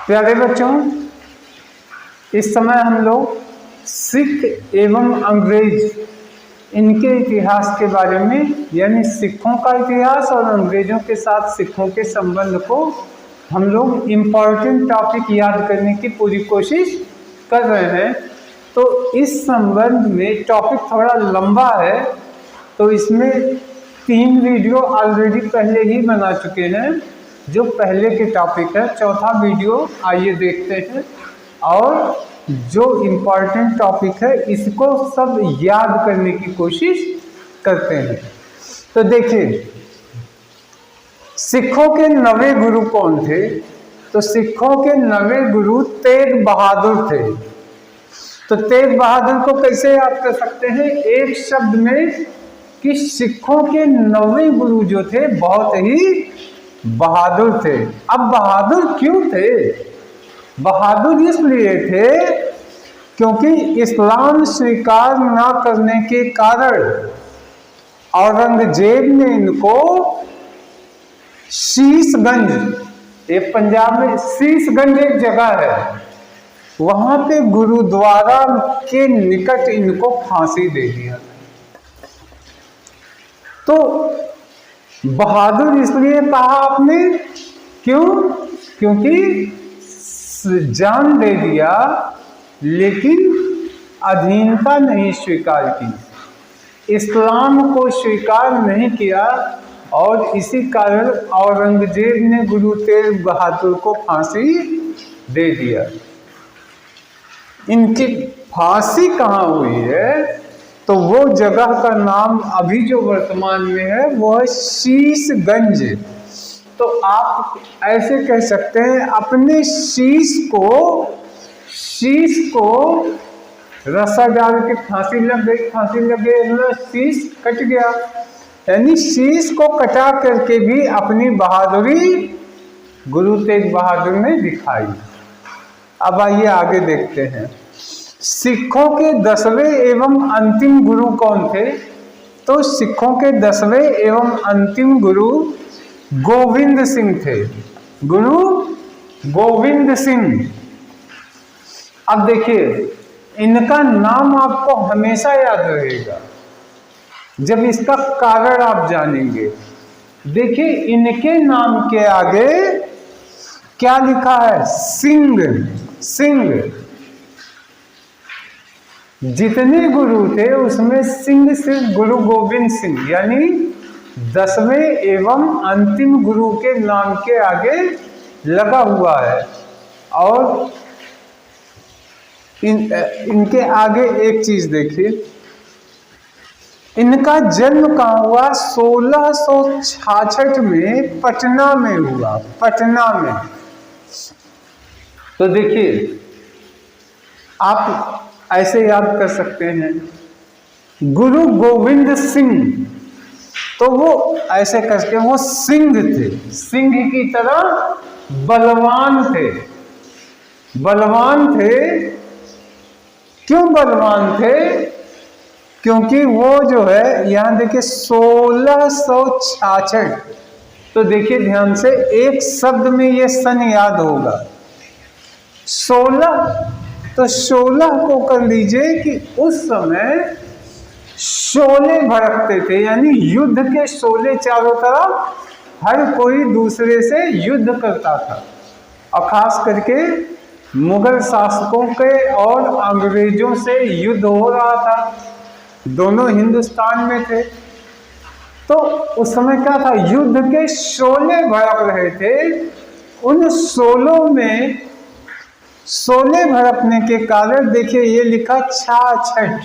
प्यारे बच्चों, इस समय हम लोग सिख एवं अंग्रेज इनके इतिहास के बारे में, यानी सिखों का इतिहास और अंग्रेजों के साथ सिखों के संबंध को हम लोग इम्पोर्टेंट टॉपिक याद करने की पूरी कोशिश कर रहे हैं। तो इस संबंध में टॉपिक थोड़ा लंबा है, तो इसमें 3 वीडियो ऑलरेडी पहले ही बना चुके हैं जो पहले के टॉपिक है। चौथा वीडियो आइए देखते हैं और जो इम्पोर्टेंट टॉपिक है इसको सब याद करने की कोशिश करते हैं। तो देखिए, सिखों के 9वें गुरु कौन थे? तो सिखों के 9वें गुरु तेग बहादुर थे। तो तेग बहादुर को कैसे याद कर सकते हैं? एक शब्द में कि सिखों के 9वें गुरु जो थे बहुत ही बहादुर थे। अब बहादुर क्यों थे? बहादुर इसलिए थे क्योंकि इस्लाम स्वीकार न करने के कारण औरंगजेब ने इनको शीशगंज, ये पंजाब में शीशगंज एक जगह है, वहां पे गुरुद्वारा के निकट इनको फांसी दे दिया। तो बहादुर इसलिए कहा आपने, क्यों? क्योंकि जान दे दिया लेकिन अधीनता नहीं स्वीकार की, इस्लाम को स्वीकार नहीं किया और इसी कारण औरंगजेब ने गुरु तेग बहादुर को फांसी दे दिया। इनकी फांसी कहाँ हुई है? तो वो जगह का नाम अभी जो वर्तमान में है वो है शीशगंज। तो आप ऐसे कह सकते हैं, अपने शीश को रस्सा डाल के फांसी लग गई, फांसी लग गई, शीश कट गया, यानी शीश को कटा करके भी अपनी बहादुरी गुरु तेग बहादुर ने दिखाई। अब आइए आगे देखते हैं, सिखों के 10वें एवं अंतिम गुरु कौन थे? तो सिखों के 10वें एवं अंतिम गुरु गोविंद सिंह थे। गुरु गोविंद सिंह। अब देखिए, इनका नाम आपको हमेशा याद रहेगा जब इसका कारण आप जानेंगे। देखिए, इनके नाम के आगे क्या लिखा है? सिंह। सिंह। जितने गुरु थे उसमें सिंह से गुरु गोविंद सिंह, यानी 10वें एवं अंतिम गुरु के नाम के आगे लगा हुआ है। और इनके आगे एक चीज देखिए, इनका जन्म कहाँ हुआ? 1666 में पटना में हुआ, पटना में। तो देखिए, आप ऐसे याद कर सकते हैं, गुरु गोविंद सिंह, तो वो ऐसे करके वो सिंह थे, सिंह की तरह बलवान थे। बलवान थे। क्यों बलवान थे? क्योंकि वो जो है, यहां देखिए 1666, तो देखिए ध्यान से, एक शब्द में ये सन याद होगा 16, तो 16 को कर लीजिए कि उस समय शोले भड़कते थे, यानी युद्ध के शोले चारों तरफ, हर कोई दूसरे से युद्ध करता था और खास करके मुगल शासकों के और अंग्रेजों से युद्ध हो रहा था, दोनों हिंदुस्तान में थे। तो उस समय क्या था? युद्ध के शोले भड़क रहे थे। उन शोलों में शोले भड़कने के कारण देखिए ये लिखा छाछठ,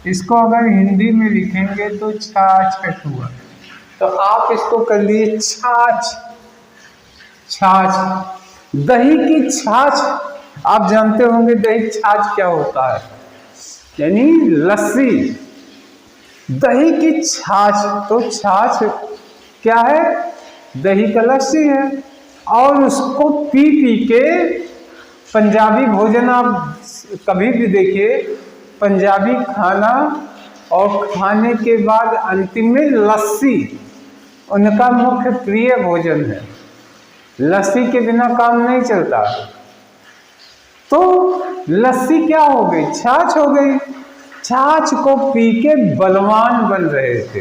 इसको अगर हिंदी में लिखेंगे तो छाछठ हुआ, तो आप इसको कर लिए छाछ। छाछ, दही की छाछ, आप जानते होंगे दही छाछ क्या होता है, यानी लस्सी। दही की छाछ, तो छाछ क्या है? दही का लस्सी है। और उसको पी पी के पंजाबी भोजन, आप कभी भी देखिए पंजाबी खाना, और खाने के बाद अंतिम में लस्सी उनका मुख्य प्रिय भोजन है। लस्सी के बिना काम नहीं चलता। तो लस्सी क्या हो गई, छाछ हो गई। छाछ को पी के बलवान बन रहे थे।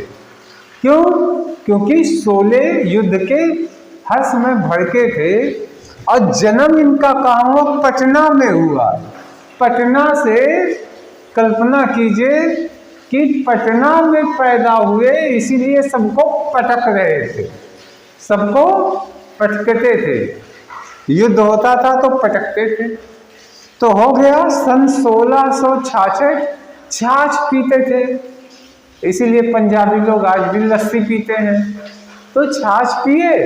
क्यों? क्योंकि शोले युद्ध के हर समय भड़के थे और जन्म इनका कहाँ हुआ, पटना में हुआ। पटना से कल्पना कीजिए कि पटना में पैदा हुए, इसीलिए सबको पटक रहे थे, सबको पटकते थे। युद्ध होता था तो पटकते थे। तो हो गया सन 1666, छाछ पीते थे, इसीलिए पंजाबी लोग आज भी लस्सी पीते हैं। तो छाछ पिए,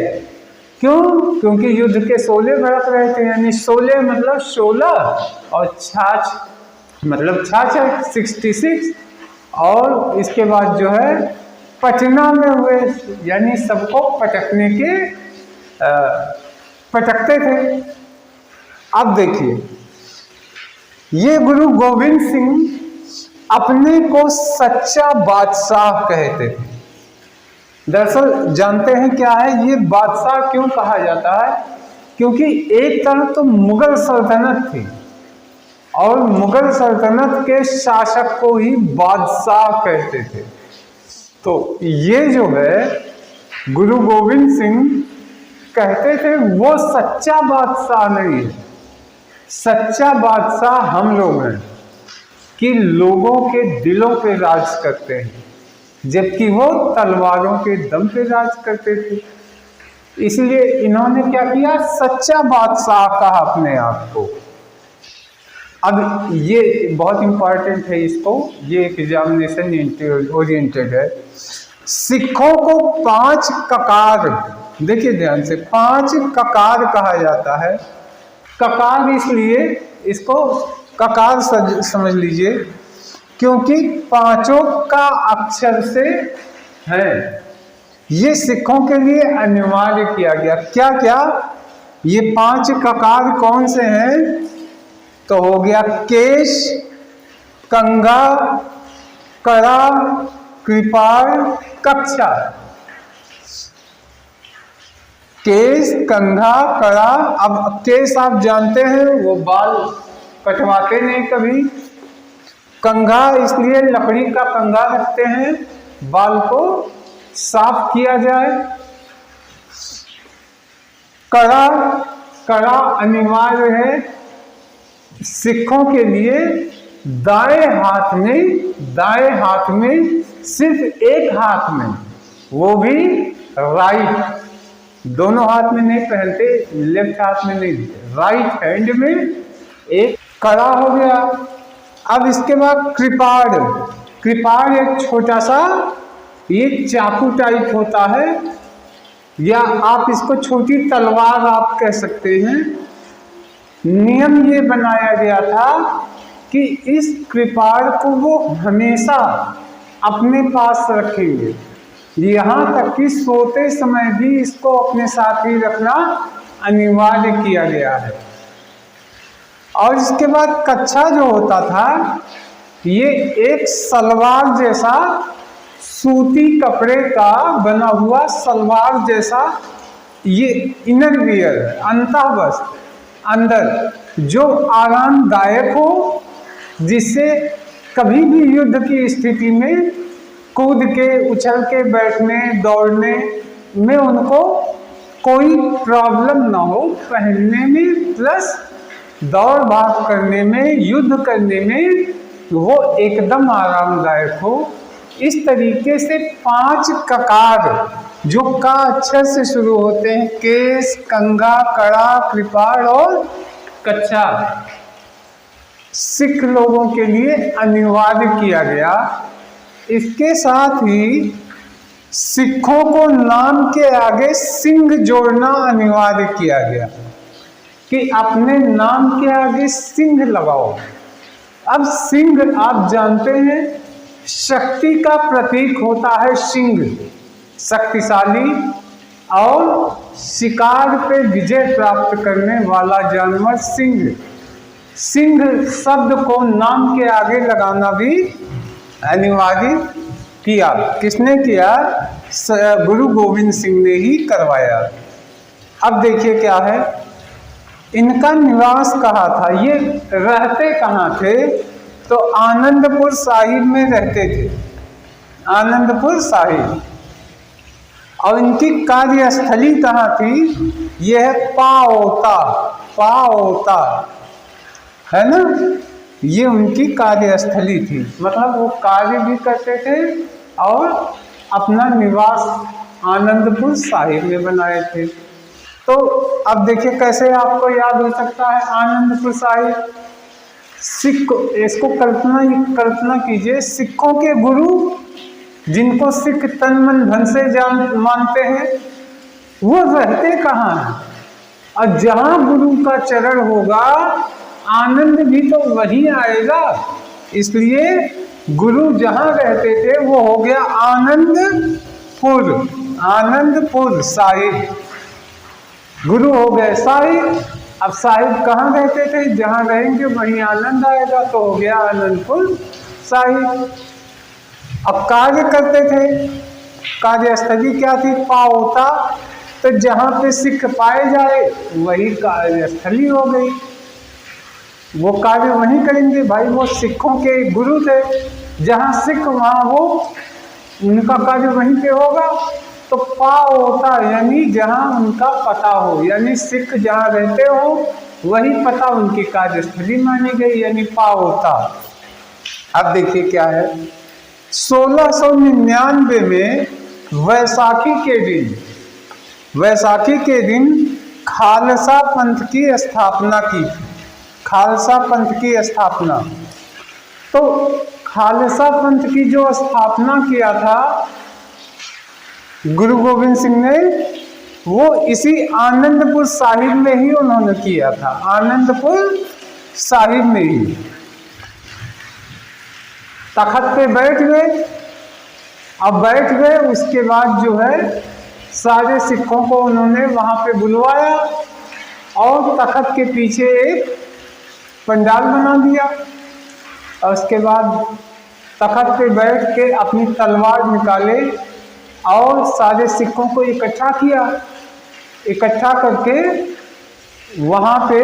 क्यों? क्योंकि युद्ध के शोले भड़क रहे थे, यानी शोले मतलब 16 और छाछ मतलब छाछ है 66। और इसके बाद जो है पटना में हुए, यानी सबको पटकने के पटकते थे। अब देखिए, ये गुरु गोविंद सिंह अपने को सच्चा बादशाह कहते थे। दरअसल जानते हैं क्या है ये बादशाह क्यों कहा जाता है? क्योंकि एक तरफ तो मुगल सल्तनत थी और मुगल सल्तनत के शासक को ही बादशाह कहते थे। तो ये जो है गुरु गोविंद सिंह कहते थे वो सच्चा बादशाह नहीं है। सच्चा बादशाह हम लोग हैं कि लोगों के दिलों पे राज करते हैं, जबकि वो तलवारों के दम पे राज करते थे। इसलिए इन्होंने क्या किया, सच्चा बादशाह कहा अपने आप को। अब ये बहुत इंपॉर्टेंट है, इसको ये एग्जामिनेशन ओरिएंटेड है। सिखों को 5 ककार, देखिए ध्यान से, 5 ककार कहा जाता है। ककार इसलिए इसको ककार समझ लीजिए क्योंकि 5 का अक्षर से है। ये सिखों के लिए अनिवार्य किया गया। क्या क्या? ये 5 ककार कौन से हैं? तो हो गया केश, कंगा, करा, कृपाण, कक्षा। केश, कंघा, कड़ा। अब केश आप जानते हैं वो बाल कटवाते नहीं कभी। कंघा इसलिए लकड़ी का कंघा रखते हैं, बाल को साफ किया जाए। कड़ा, कड़ा अनिवार्य है सिखों के लिए। दाएं हाथ में सिर्फ एक हाथ में, वो भी राइट, दोनों हाथ में नहीं पहनते, लेफ्ट हाथ में नहीं, राइट हैंड में एक कड़ा हो गया। अब इसके बाद कृपाण। कृपाण एक छोटा सा ये चाकू टाइप होता है, या आप इसको छोटी तलवार आप कह सकते हैं। नियम ये बनाया गया था कि इस कृपाण को वो हमेशा अपने पास रखेंगे, यहाँ तक कि सोते समय भी इसको अपने साथ ही रखना अनिवार्य किया गया है। और इसके बाद कच्छा जो होता था, ये एक सलवार जैसा, सूती कपड़े का बना हुआ सलवार जैसा ये इनर वियर, अंतः वस्त्र अंदर, जो आरामदायक हो, जिससे कभी भी युद्ध की स्थिति में कूद के, उछल के बैठने, दौड़ने में उनको कोई प्रॉब्लम ना हो, पहनने में प्लस दौड़ भाग करने में, युद्ध करने में वो एकदम आरामदायक हो। इस तरीके से 5 ककार जो का अक्षर से शुरू होते हैं, केस, कंगा, कड़ा, कृपाण और कच्छा, सिख लोगों के लिए अनिवार्य किया गया। इसके साथ ही सिखों को नाम के आगे सिंह जोड़ना अनिवार्य किया गया कि अपने नाम के आगे सिंह लगाओ। अब सिंह आप जानते हैं शक्ति का प्रतीक होता है। सिंह शक्तिशाली और शिकार पे विजय प्राप्त करने वाला जानवर सिंह। सिंह शब्द को नाम के आगे लगाना भी अनिवार्य किया। किसने किया? गुरु गोविंद सिंह ने ही करवाया। अब देखिए क्या है, इनका निवास कहाँ था, ये रहते कहाँ थे? तो आनंदपुर साहिब में रहते थे, आनंदपुर साहिब। और इनकी कार्यस्थली कहाँ थी? यह है पाओता, पाओता है ना, ये उनकी कार्यस्थली थी। मतलब वो कार्य भी करते थे और अपना निवास आनंदपुर साहिब में बनाए थे। तो अब देखिए कैसे आपको याद हो सकता है आनंदपुर साहिब। सिख, इसको कल्पना कीजिए, सिखों के गुरु जिनको सिख तन मन धन से मानते हैं, वो रहते कहाँ हैं? और जहाँ गुरु का चरण होगा आनंद भी तो वहीं आएगा। इसलिए गुरु जहाँ रहते थे वो हो गया आनंदपुर, आनंदपुर साहिब। गुरु हो गए साहिब। अब साहिब कहाँ रहते थे? जहाँ रहेंगे वहीं आनंद आएगा, तो हो गया आनंदपुर साहिब। अब कार्य करते थे, कार्यस्थली क्या थी? पाओता। तो जहाँ पे सिख पाए जाए वही कार्यस्थली हो गई, वो कार्य वहीं करेंगे भाई। वो सिखों के गुरु थे, जहाँ सिख वहाँ वो उनका कार्य वहीं पे होगा। तो पाओता यानी जहाँ उनका पता हो, यानी सिख जहाँ रहते हो वही पता उनकी कार्यस्थली मानी गई, यानी पाओता। अब देखिए क्या है, 1699 में वैसाखी के दिन खालसा पंथ की स्थापना की। खालसा पंथ की स्थापना, तो खालसा पंथ की जो स्थापना किया था गुरु गोविंद सिंह ने, वो इसी आनंदपुर साहिब में ही उन्होंने किया था, आनंदपुर साहिब में ही। तखत पे बैठ गए। अब बैठ गए, उसके बाद जो है सारे सिखों को उन्होंने वहां पे बुलवाया और तखत के पीछे एक पंडाल बना दिया। और उसके बाद तखत पे बैठ के अपनी तलवार निकाले और सारे सिखों को इकट्ठा किया। इकट्ठा करके वहां पे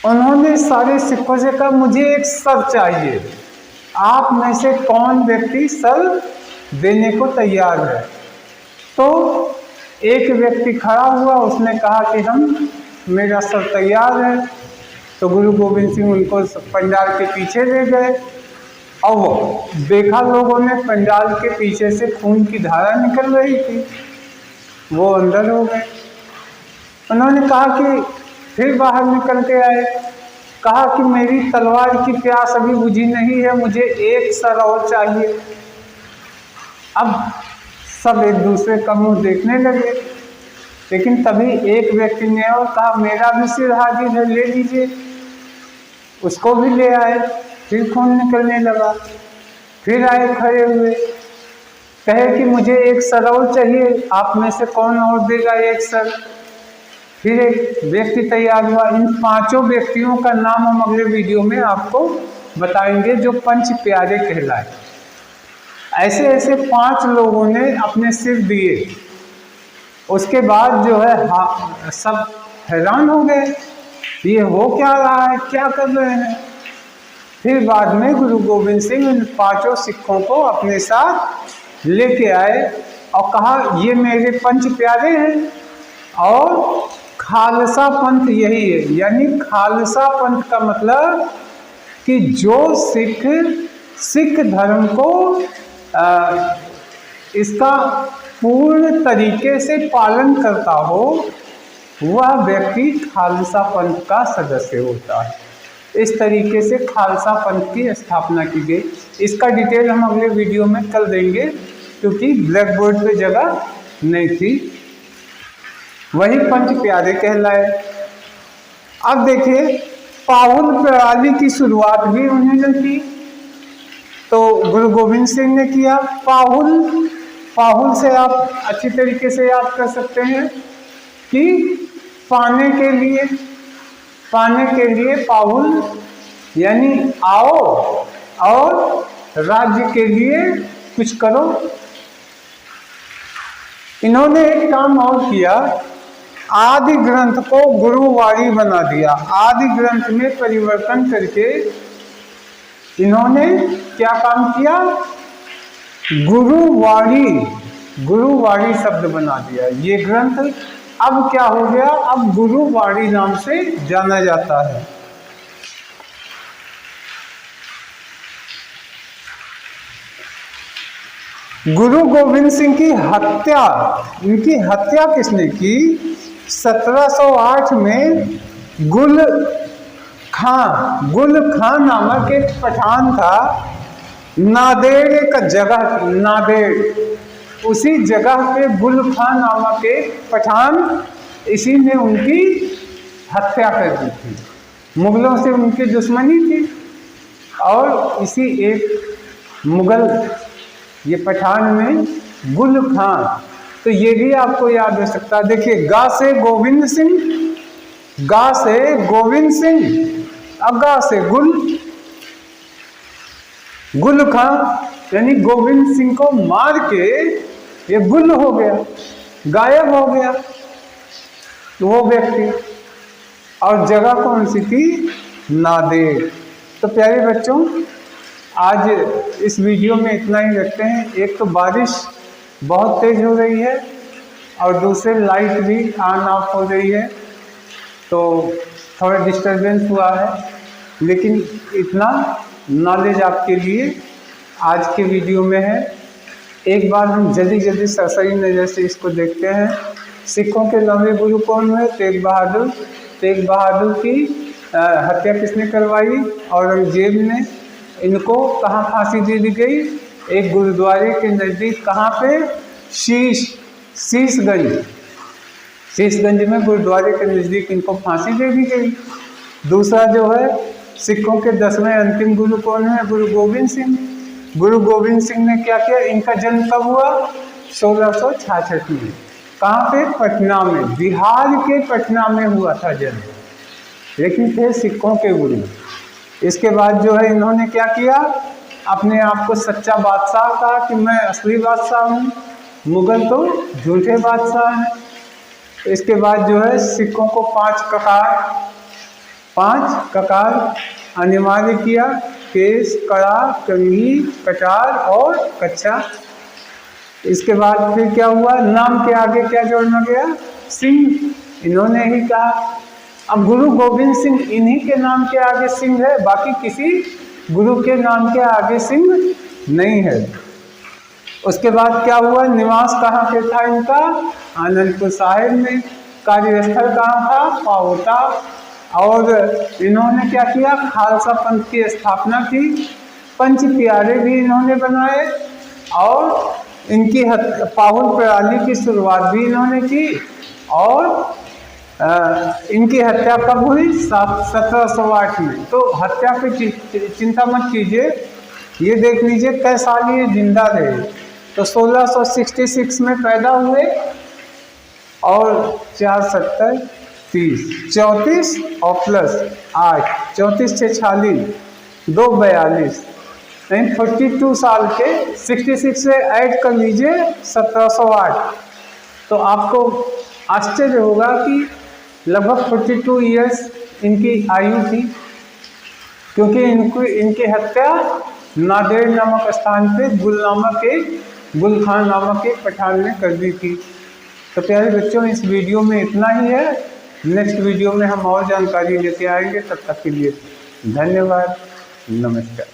उन्होंने सारे सिखों से कहा, मुझे एक सर चाहिए, आप में से कौन व्यक्ति सर देने को तैयार है? तो एक व्यक्ति खड़ा हुआ, उसने कहा कि मेरा सर तैयार है। तो गुरु गोविंद सिंह उनको पंडाल के पीछे ले गए और वो देखा लोगों ने पंडाल के पीछे से खून की धारा निकल रही थी, वो अंदर हो गए। उन्होंने कहा कि फिर बाहर निकल के आए, कहा कि मेरी तलवार की प्यास अभी बुझी नहीं है, मुझे एक सर और चाहिए। अब सब एक दूसरे का मुंह देखने लगे, लेकिन तभी एक व्यक्ति ने और कहा, मेरा भी सिर हाजिर है, ले लीजिए। उसको भी ले आए, फिर खून निकलने लगा। फिर आए खड़े हुए, कहे कि मुझे एक सर और चाहिए, आप में से कौन और देगा एक सर? फिर एक व्यक्ति तैयार हुआ। इन पांचों व्यक्तियों का नाम हम अगले वीडियो में आपको बताएंगे, जो पंच प्यारे कहलाए। ऐसे ऐसे 5 लोगों ने अपने सिर दिए। उसके बाद जो है सब हैरान हो गए, ये हो क्या रहा है, क्या कर रहे हैं? फिर बाद में गुरु गोविंद सिंह इन 5 सिखों को अपने साथ लेके आए और कहा, ये मेरे पंच प्यारे हैं और खालसा पंथ यही है। यानी खालसा पंथ का मतलब कि जो सिख धर्म को इसका पूर्ण तरीके से पालन करता हो, वह व्यक्ति खालसा पंथ का सदस्य होता है। इस तरीके से खालसा पंथ की स्थापना की गई। इसका डिटेल हम अगले वीडियो में कर देंगे, क्योंकि ब्लैक बोर्ड पे जगह नहीं थी। वही पंच प्यारे कहलाए। अब देखिए, पाहुल प्रणाली की शुरुआत भी उन्होंने की, तो गुरु गोविंद सिंह ने किया। पाहुल से आप अच्छी तरीके से याद कर सकते हैं कि पाने के लिए पाहुल यानी आओ और राज्य के लिए कुछ करो। इन्होंने एक काम और किया आदि ग्रंथ को गुरुवाणी बना दिया। आदि ग्रंथ में परिवर्तन करके इन्होंने क्या काम किया? गुरुवाणी शब्द बना दिया। ये ग्रंथ अब क्या हो गया? अब गुरुवाणी नाम से जाना जाता है। गुरु गोविंद सिंह की हत्या, इनकी हत्या किसने की? 1708 में गुल खां नामक एक पठान था। नादेड़ एक जगह, नादेड़, उसी जगह पे गुल खां नामक एक पठान, इसी ने उनकी हत्या कर दी थी। मुगलों से उनकी दुश्मनी थी और इसी एक मुगल ये पठान में गुल खां, तो ये भी आपको याद हो सकता है। देखिए, गा से गोविंद सिंह, गा से गोविंद सिंह, अब गा से गुल खां, यानी गोविंद सिंह को मार के ये गुल हो गया, गायब हो गया वो व्यक्ति। और जगह कौन सी थी? नादेड़। तो प्यारे बच्चों, आज इस वीडियो में इतना ही रखते हैं। एक तो बारिश बहुत तेज हो रही है और दूसरे लाइट भी ऑन ऑफ हो रही है, तो थोड़ा डिस्टरबेंस हुआ है, लेकिन इतना नॉलेज आपके लिए आज के वीडियो में है। एक बार हम जल्दी सरसरी नज़र से इसको देखते हैं। सिखों के 9वें गुरु कौन हुए? तेग बहादुर। तेग बहादुर की हत्या किसने करवाई? औरंगजेब ने। इनको कहाँ फांसी दे दी गई? एक गुरुद्वारे के नज़दीक। कहाँ पे? शीशगंज में गुरुद्वारे के नज़दीक इनको फांसी दे दी गई। दूसरा जो है, सिखों के 10वें अंतिम गुरु कौन है? गुरु गोविंद सिंह। गुरु गोविंद सिंह ने क्या किया? इनका जन्म कब हुआ? 1666 में। कहाँ पे? पटना में, बिहार के पटना में हुआ था जन्म, लेकिन थे सिखों के गुरु। इसके बाद जो है, इन्होंने क्या किया? अपने आप को सच्चा बादशाह कहा कि मैं असली बादशाह हूँ, मुगल तो झूठे बादशाह हैं। इसके बाद जो है, सिखों को 5 ककार अनिवार्य किया: केस, कड़ा, कंघी, कटार और कच्छा। इसके बाद फिर क्या हुआ? नाम के आगे क्या जोड़ना गया? सिंह। इन्होंने ही कहा। अब गुरु गोविंद सिंह, इन्हीं के नाम के आगे सिंह है, बाकी किसी गुरु के नाम के आगे सिंह नहीं है। उसके बाद क्या हुआ? निवास कहाँ पे था इनका? आनंदपुर साहिब में। कार्यस्थल कहाँ था? पाओटा। और इन्होंने क्या किया? खालसा पंथ की स्थापना की। 5 प्यारे भी इन्होंने बनाए और इनकी पाहुल प्रणाली की शुरुआत भी इन्होंने की। और इनकी हत्या कब हुई? 1708 में। तो हत्या की चिंता मत कीजिए, ये देख लीजिए कै साल ये जिंदा रहे। तो 1666 में पैदा हुए और 4 7 30 34 और प्लस 8 34 6 46 2 42 यानी 42 साल के 66 से ऐड कर लीजिए 1708, तो आपको आश्चर्य होगा कि लगभग 42 इयर्स इनकी आयु थी, क्योंकि इनकी हत्या नादेड़ नामक स्थान पे गुल खां नामक एक पठान ने कर दी थी। तो प्यारे बच्चों, इस वीडियो में इतना ही है। नेक्स्ट वीडियो में हम और जानकारी लेके आएंगे। तब तक के लिए धन्यवाद, नमस्कार।